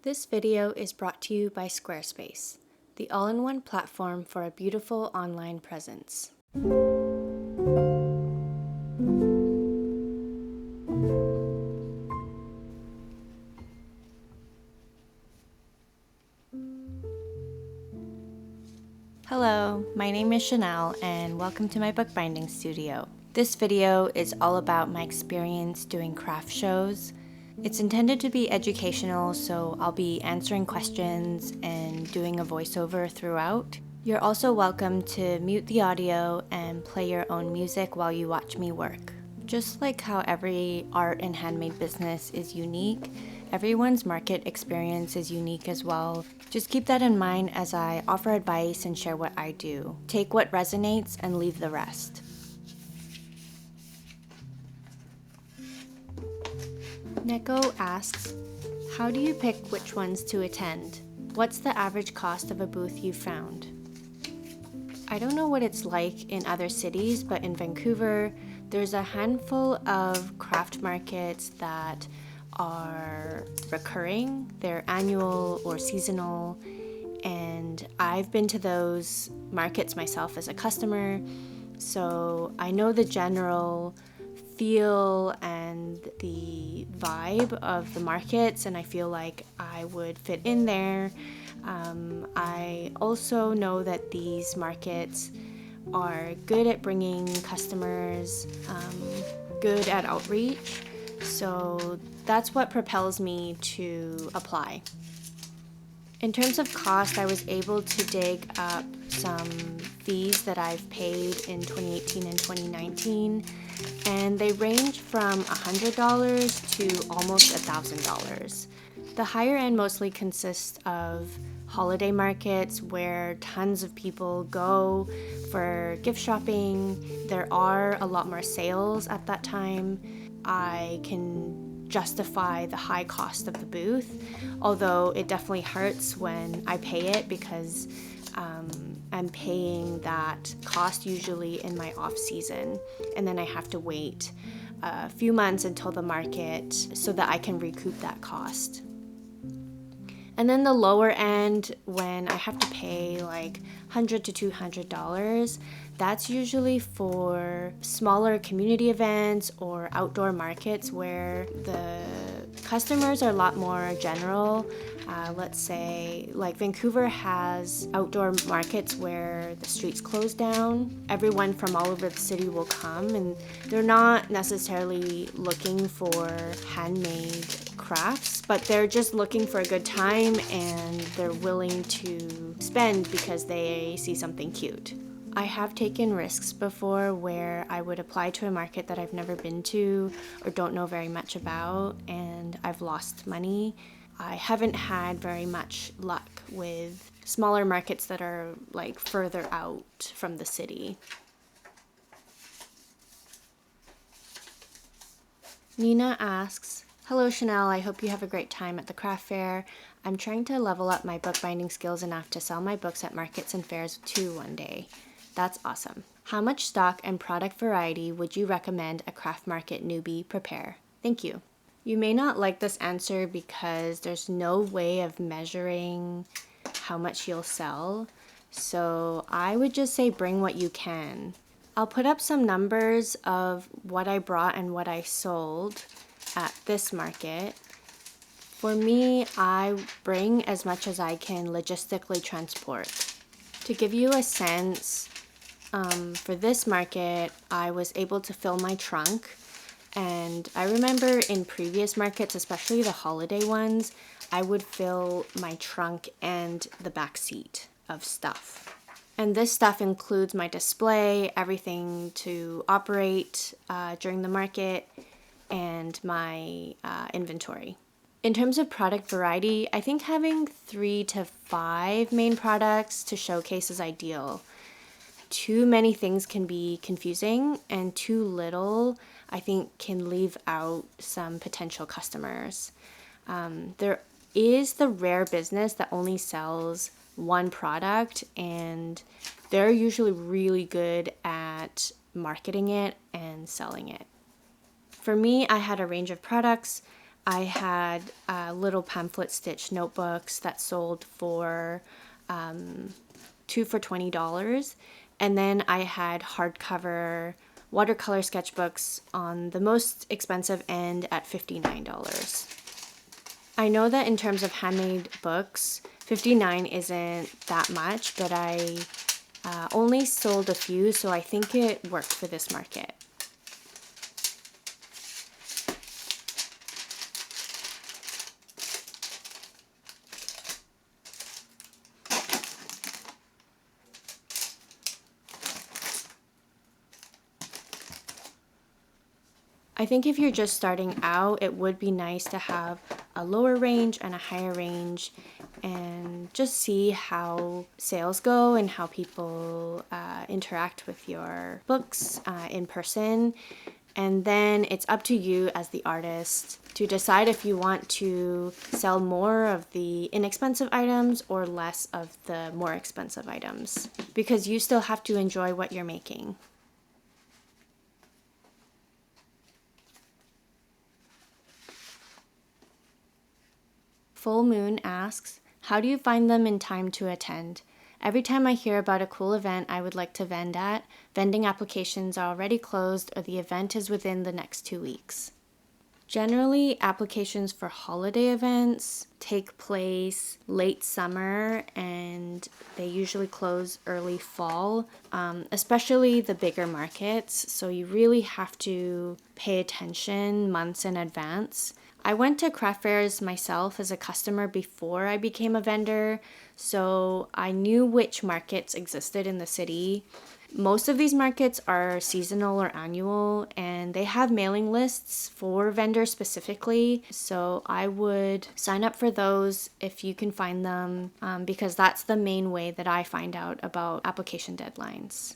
This video is brought to you by Squarespace, the all-in-one platform for a beautiful online presence. Hello, my name is Chanel and welcome to my bookbinding studio. This video is all about my experience doing craft shows. It's intended to be educational, so I'll be answering questions and doing a voiceover throughout. You're also welcome to mute the audio and play your own music while you watch me work. Just like how every art and handmade business is unique, everyone's market experience is unique as well. Just keep that in mind as I offer advice and share what I do. Take what resonates and leave the rest. Neko asks, how do you pick which ones to attend? What's the average cost of a booth you found? I don't know what it's like in other cities, but in Vancouver, there's a handful of craft markets that are recurring. They're annual or seasonal, and I've been to those markets myself as a customer, so I know the general feel and the vibe of the markets, and I feel like I would fit in there. I also know that these markets are good at bringing customers, good at outreach, so that's what propels me to apply. In terms of cost, I was able to dig up some fees that I've paid in 2018 and 2019, and they range from $100 to almost $1,000. The higher end mostly consists of holiday markets where tons of people go for gift shopping. There are a lot more sales at that time. I can justify the high cost of the booth, although it definitely hurts when I pay it because I'm paying that cost usually in my off season, and then I have to wait a few months until the market so that I can recoup that cost. And then the lower end, when I have to pay like $100 to $200, that's usually for smaller community events or outdoor markets where the customers are a lot more general. Let's say like Vancouver has outdoor markets where the streets close down. Everyone from all over the city will come, and they're not necessarily looking for handmade crafts, but they're just looking for a good time and they're willing to spend because they see something cute. I have taken risks before where I would apply to a market that I've never been to or don't know very much about, and I've lost money. I haven't had very much luck with smaller markets that are like further out from the city. Nina asks, hello Chanel, I hope you have a great time at the craft fair. I'm trying to level up my bookbinding skills enough to sell my books at markets and fairs too one day. That's awesome. How much stock and product variety would you recommend a craft market newbie prepare? Thank you. You may not like this answer because there's no way of measuring how much you'll sell, so I would just say bring what you can. I'll put up some numbers of what I brought and what I sold at this market. For me, I bring as much as I can logistically transport. To give you a sense, for this market, I was able to fill my trunk, and I remember in previous markets, especially the holiday ones, I would fill my trunk and the back seat of stuff. And this stuff includes my display, everything to operate during the market, and my inventory. In terms of product variety, I think having 3 to 5 main products to showcase is ideal. Too many things can be confusing, and too little, I think, can leave out some potential customers. There is the rare business that only sells one product, and they're usually really good at marketing it and selling it. For me, I had a range of products. I had little pamphlet stitch notebooks that sold for 2 for $20. And then I had hardcover watercolor sketchbooks on the most expensive end at $59. I know that in terms of handmade books, $59 isn't that much, but I only sold a few, so I think it worked for this market. I think if you're just starting out, it would be nice to have a lower range and a higher range and just see how sales go and how people interact with your books in person. And then it's up to you as the artist to decide if you want to sell more of the inexpensive items or less of the more expensive items, because you still have to enjoy what you're making. Full Moon asks, how do you find them in time to attend? Every time I hear about a cool event I would like to vend at, vending applications are already closed or the event is within the next 2 weeks. Generally, applications for holiday events take place late summer and they usually close early fall, especially the bigger markets, so you really have to pay attention months in advance. I went to craft fairs myself as a customer before I became a vendor, so I knew which markets existed in the city. Most of these markets are seasonal or annual, and they have mailing lists for vendors specifically, so I would sign up for those if you can find them, because that's the main way that I find out about application deadlines.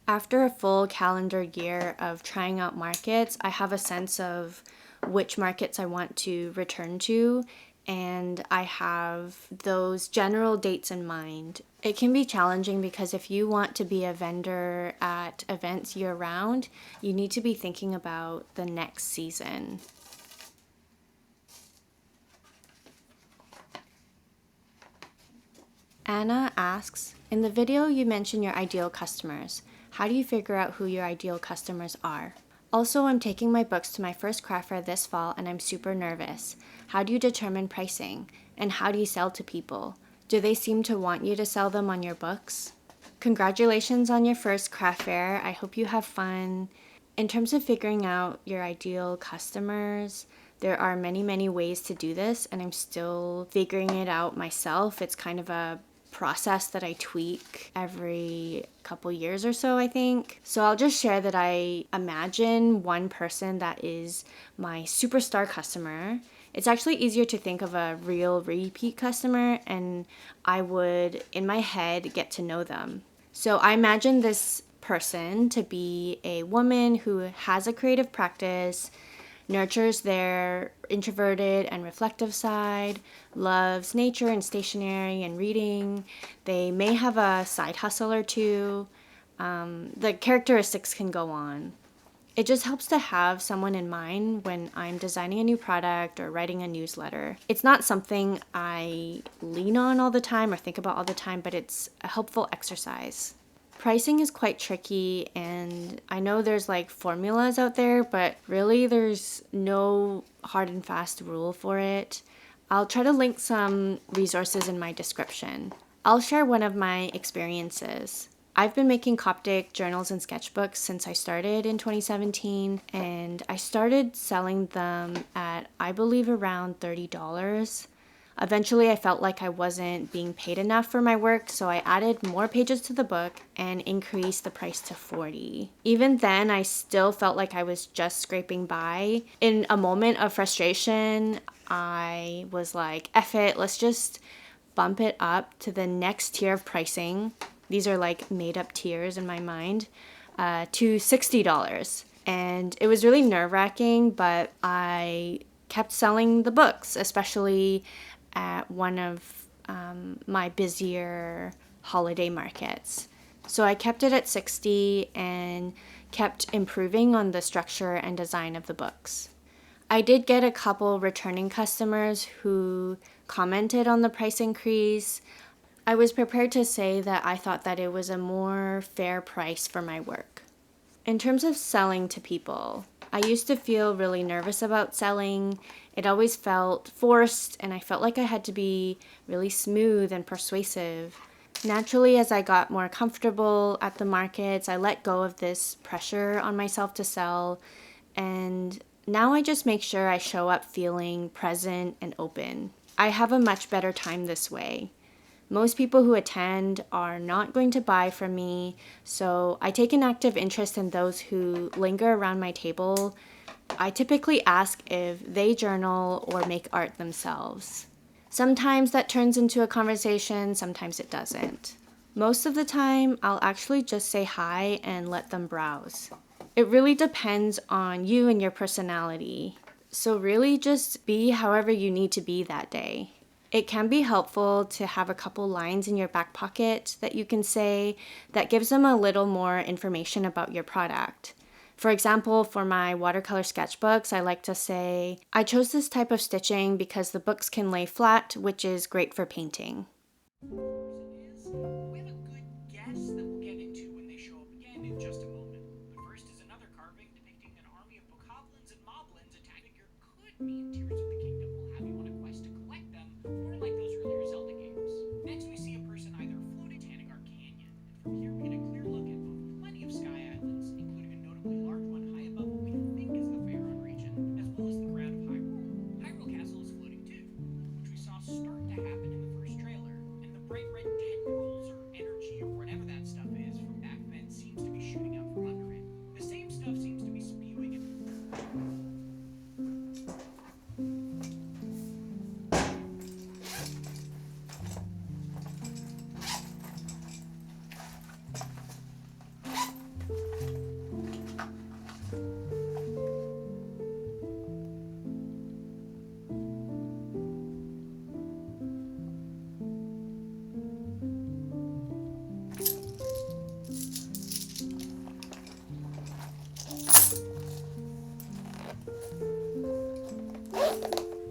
After a full calendar year of trying out markets, I have a sense of which markets I want to return to, and I have those general dates in mind. It can be challenging because if you want to be a vendor at events year-round, you need to be thinking about the next season. Anna asks, in the video you mentioned your ideal customers. How do you figure out who your ideal customers are? Also, I'm taking my books to my first craft fair this fall and I'm super nervous. How do you determine pricing? And how do you sell to people? Do they seem to want you to sell them on your books? Congratulations on your first craft fair. I hope you have fun. In terms of figuring out your ideal customers, there are many ways to do this, and I'm still figuring it out myself. It's kind of a process that I tweak every couple years or so, I think. So I'll just share that I imagine one person that is my superstar customer. It's actually easier to think of a real repeat customer, and I would, in my head, get to know them. So I imagine this person to be a woman who has a creative practice, nurtures their introverted and reflective side, loves nature and stationery and reading. They may have a side hustle or two. The characteristics can go on. It just helps to have someone in mind when I'm designing a new product or writing a newsletter. It's not something I lean on all the time or think about all the time, but it's a helpful exercise. Pricing is quite tricky, and I know there's like formulas out there, but really there's no hard and fast rule for it. I'll try to link some resources in my description. I'll share one of my experiences. I've been making Coptic journals and sketchbooks since I started in 2017, and I started selling them at, I believe, around $30. Eventually, I felt like I wasn't being paid enough for my work, so I added more pages to the book and increased the price to $40. Even then, I still felt like I was just scraping by. In a moment of frustration, I was like, F it, let's just bump it up to the next tier of pricing. These are like made up tiers in my mind, to $60. And it was really nerve-wracking, but I kept selling the books, especially at one of my busier holiday markets. So I kept it at 60 and kept improving on the structure and design of the books. I did get a couple returning customers who commented on the price increase. I was prepared to say that I thought that it was a more fair price for my work. In terms of selling to people, I used to feel really nervous about selling. It always felt forced, and I felt like I had to be really smooth and persuasive. Naturally, as I got more comfortable at the markets, I let go of this pressure on myself to sell, and now I just make sure I show up feeling present and open. I have a much better time this way. Most people who attend are not going to buy from me, so I take an active interest in those who linger around my table. I typically ask if they journal or make art themselves. Sometimes that turns into a conversation, sometimes it doesn't. Most of the time, I'll actually just say hi and let them browse. It really depends on you and your personality, so really just be however you need to be that day. It can be helpful to have a couple lines in your back pocket that you can say that gives them a little more information about your product. For example, for my watercolor sketchbooks, I like to say, I chose this type of stitching because the books can lay flat, which is great for painting. We have a good guess that we'll get into when they show up again in just a moment. But first is another carving depicting an army of bokoblins and moblins attacking your could mean Tears of the Kingdom will have you on a quest to collect them, more like those earlier Zelda games. Next we see a person either floating Tanagar Canyon, and from here we get a clear look at both plenty of sky islands, including a notably large one high above what we think is the Faerun region, as well as the ground of Hyrule. Hyrule Castle is floating too, which we saw start to happen in the first trailer, and the bright red tendrils or energy or whatever that stuff is from back then seems to be shooting out from under it. The same stuff seems to be spewing.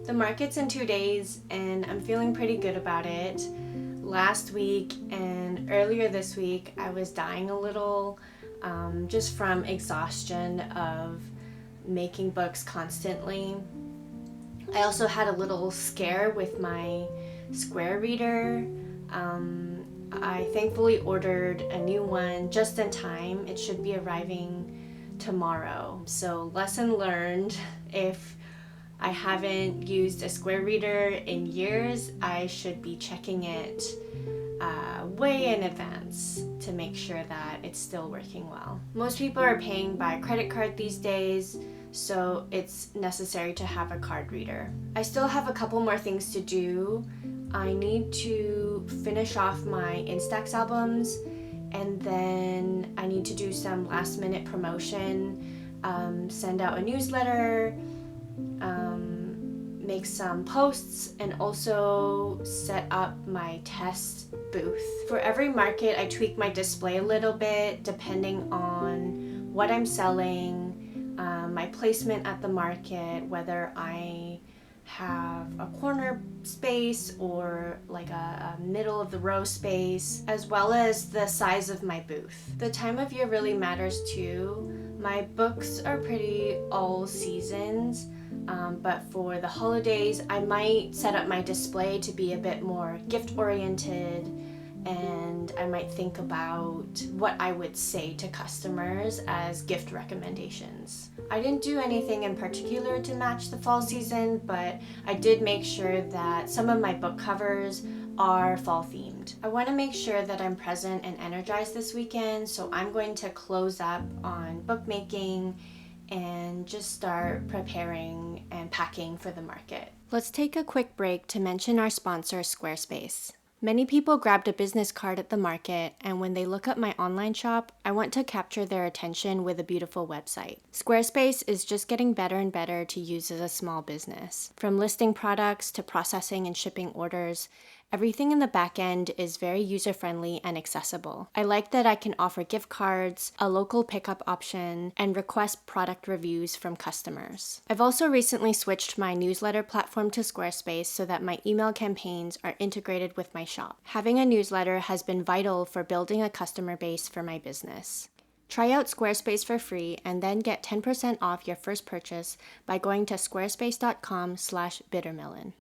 The market's in 2 days, and I'm feeling pretty good about it. Last week and earlier this week, I was dying a little just from exhaustion of making books constantly. I also had a little scare with my Square Reader. I thankfully ordered a new one just in time. It should be arriving tomorrow. So lesson learned, if I haven't used a Square Reader in years, I should be checking it way in advance to make sure that it's still working well. Most people are paying by credit card these days, so it's necessary to have a card reader. I still have a couple more things to do. I need to finish off my Instax albums, and then I need to do some last minute promotion, send out a newsletter, make some posts, and also set up my test booth. For every market, I tweak my display a little bit depending on what I'm selling, my placement at the market, whether I have a corner space or like a middle of the row space, as well as the size of my booth. The time of year really matters too. My books are pretty all seasons, but for the holidays, I might set up my display to be a bit more gift oriented, and I might think about what I would say to customers as gift recommendations. I didn't do anything in particular to match the fall season, but I did make sure that some of my book covers are fall themed. I want to make sure that I'm present and energized this weekend, so I'm going to close up on bookmaking and just start preparing and packing for the market. Let's take a quick break to mention our sponsor, Squarespace. Many people grabbed a business card at the market, and when they look up my online shop, I want to capture their attention with a beautiful website. Squarespace is just getting better and better to use as a small business. From listing products to processing and shipping orders, everything in the back end is very user-friendly and accessible. I like that I can offer gift cards, a local pickup option, and request product reviews from customers. I've also recently switched my newsletter platform to Squarespace so that my email campaigns are integrated with my shop. Having a newsletter has been vital for building a customer base for my business. Try out Squarespace for free and then get 10% off your first purchase by going to squarespace.com/bittermelon.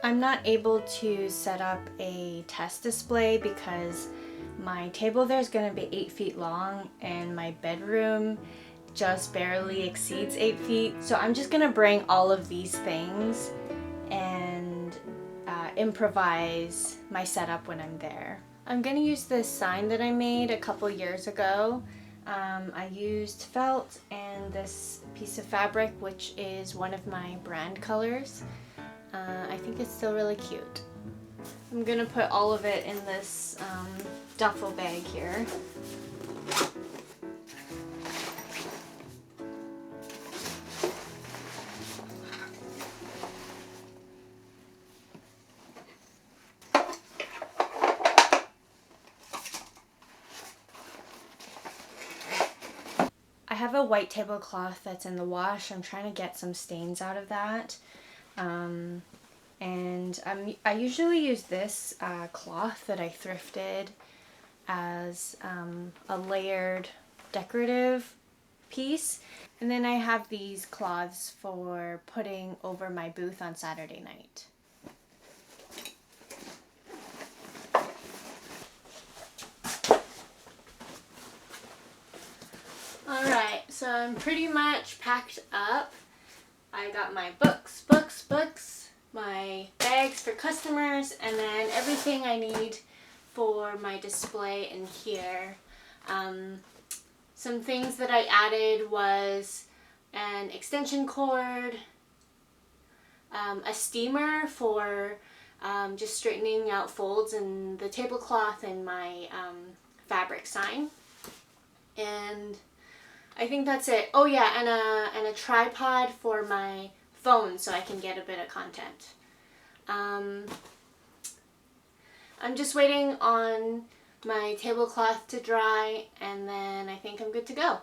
I'm not able to set up a test display because my table there is going to be 8 feet long and my bedroom just barely exceeds 8 feet. So I'm just going to bring all of these things and improvise my setup when I'm there. I'm going to use this sign that I made a couple years ago. I used felt and this piece of fabric, which is one of my brand colors. I think it's still really cute. I'm gonna put all of it in this duffel bag here. I have a white tablecloth that's in the wash. I'm trying to get some stains out of that. And I usually use this cloth that I thrifted as a layered decorative piece. And then I have these cloths for putting over my booth on Saturday night. Alright, so I'm pretty much packed up. I got my books, my bags for customers, and then everything I need for my display in here. Some things that I added was an extension cord, a steamer for just straightening out folds in the tablecloth and my fabric sign, and I think that's it. Oh yeah, and a tripod for my phone so I can get a bit of content. I'm just waiting on my tablecloth to dry, and then I think I'm good to go.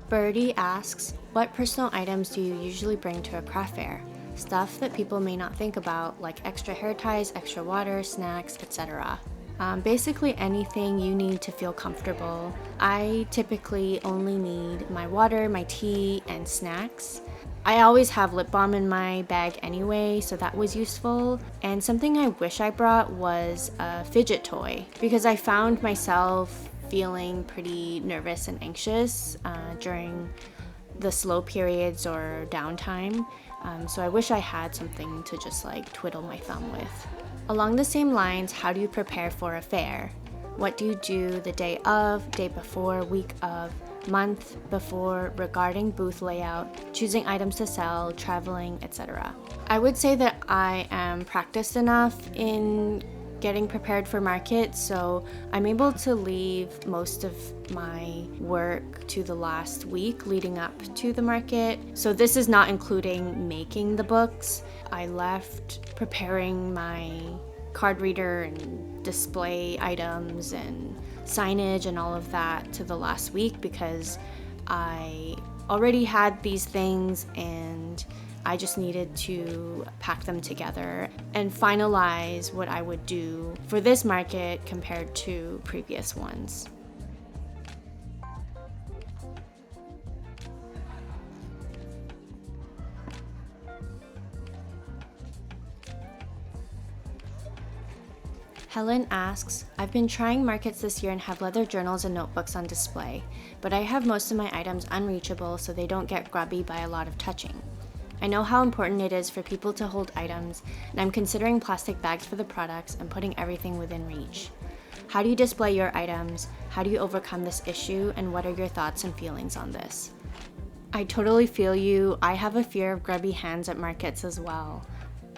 Birdie asks, what personal items do you usually bring to a craft fair? Stuff that people may not think about, like extra hair ties, extra water, snacks, etc. Basically anything you need to feel comfortable. I typically only need my water, my tea, and snacks. I always have lip balm in my bag anyway, so that was useful. And something I wish I brought was a fidget toy, because I found myself feeling pretty nervous and anxious during the slow periods or downtime. So I wish I had something to just like twiddle my thumb with. Along the same lines, how do you prepare for a fair? What do you do the day of, day before, week of, month before regarding booth layout, choosing items to sell, traveling, etc.? I would say that I am practiced enough in getting prepared for markets, so I'm able to leave most of my work to the last week leading up to the market. So this is not including making the books. I left preparing my card reader and display items and signage and all of that to the last week because I already had these things and I just needed to pack them together and finalize what I would do for this market compared to previous ones. Helen asks, I've been trying markets this year and have leather journals and notebooks on display, but I have most of my items unreachable so they don't get grubby by a lot of touching. I know how important it is for people to hold items, and I'm considering plastic bags for the products and putting everything within reach. How do you display your items? How do you overcome this issue? And what are your thoughts and feelings on this? I totally feel you. I have a fear of grubby hands at markets as well.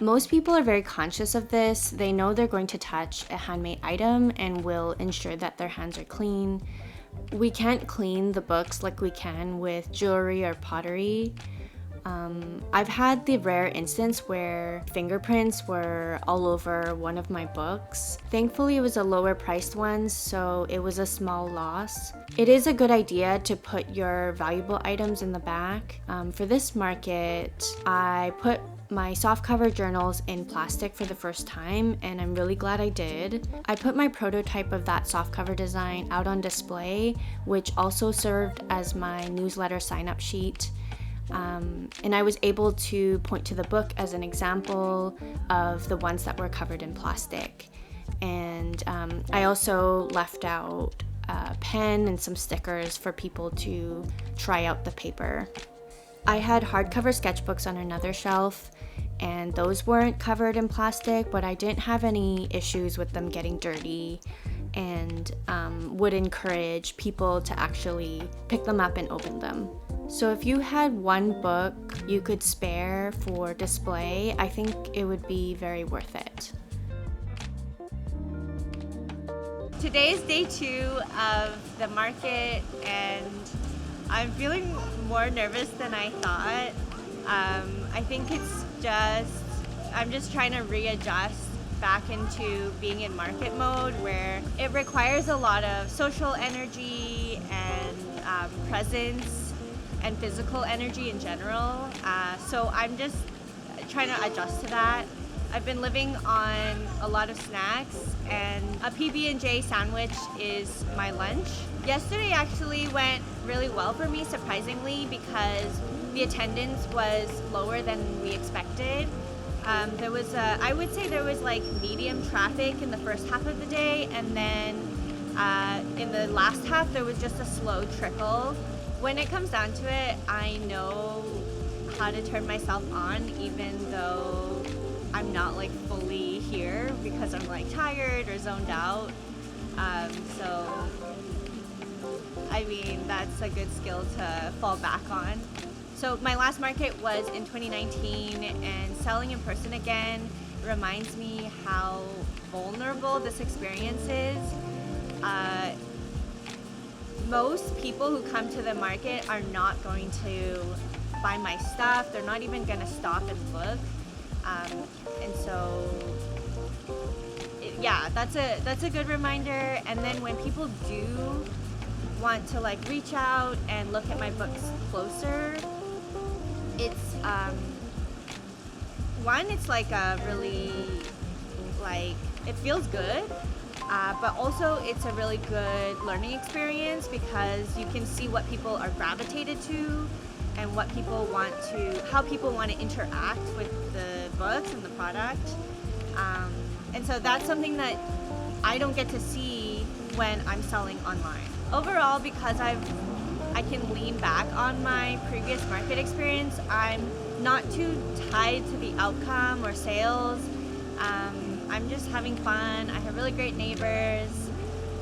Most people are very conscious of this. They know they're going to touch a handmade item and will ensure that their hands are clean. We can't clean the books like we can with jewelry or pottery. I've had the rare instance where fingerprints were all over one of my books. Thankfully, it was a lower priced one, so it was a small loss. It is a good idea to put your valuable items in the back. For this market, I put my softcover journals in plastic for the first time, and I'm really glad I did. I put my prototype of that softcover design out on display, which also served as my newsletter sign-up sheet. And I was able to point to the book as an example of the ones that were covered in plastic. And I also left out a pen and some stickers for people to try out the paper. I had hardcover sketchbooks on another shelf, and those weren't covered in plastic, but I didn't have any issues with them getting dirty, and would encourage people to actually pick them up and open them. So if you had one book you could spare for display, I think it would be very worth it. Today is day 2 of the market, and I'm feeling more nervous than I thought. I think I'm just trying to readjust back into being in market mode, where it requires a lot of social energy and presence and physical energy in general. So I'm just trying to adjust to that. I've been living on a lot of snacks, and a PB&J sandwich is my lunch. Yesterday actually went really well for me, surprisingly, because the attendance was lower than we expected. I would say there was like medium traffic in the first half of the day, and then in the last half there was just a slow trickle. When it comes down to it, I know how to turn myself on even though I'm not like fully here because I'm like tired or zoned out. So I mean, that's a good skill to fall back on. So my last market was in 2019, and selling in person again reminds me how vulnerable this experience is. Most people who come to the market are not going to buy my stuff. They're not even going to stop and look. And so, yeah, that's a good reminder. And then when people do want to like reach out and look at my books closer, it's it's like a really, like, it feels good, but also it's a really good learning experience because you can see what people are gravitated to and what people how people want to interact with the books and the product. And so that's something that I don't get to see when I'm selling online. Overall, because I can lean back on my previous market experience, I'm not too tied to the outcome or sales. I'm just having fun. I have really great neighbors,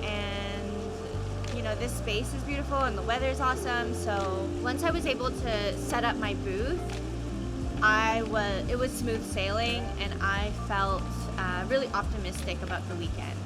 and this space is beautiful and the weather's awesome. So once I was able to set up my booth, it was smooth sailing, and I felt really optimistic about the weekend.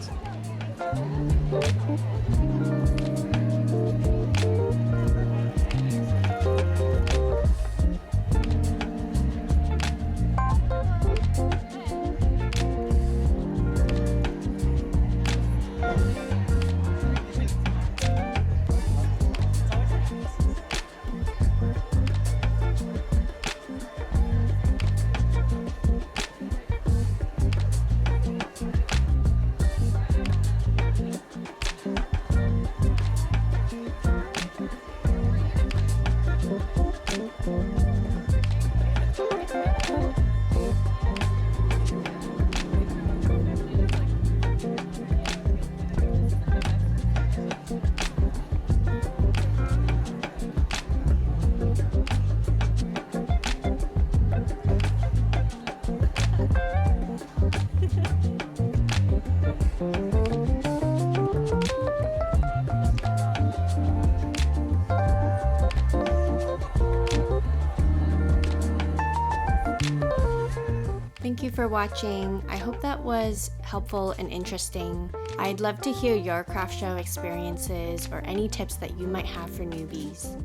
Thank you for watching. I hope that was helpful and interesting. I'd love to hear your craft show experiences or any tips that you might have for newbies.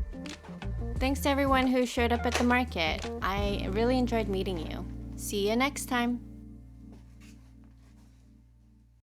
Thanks to everyone who showed up at the market. I really enjoyed meeting you. See you next time.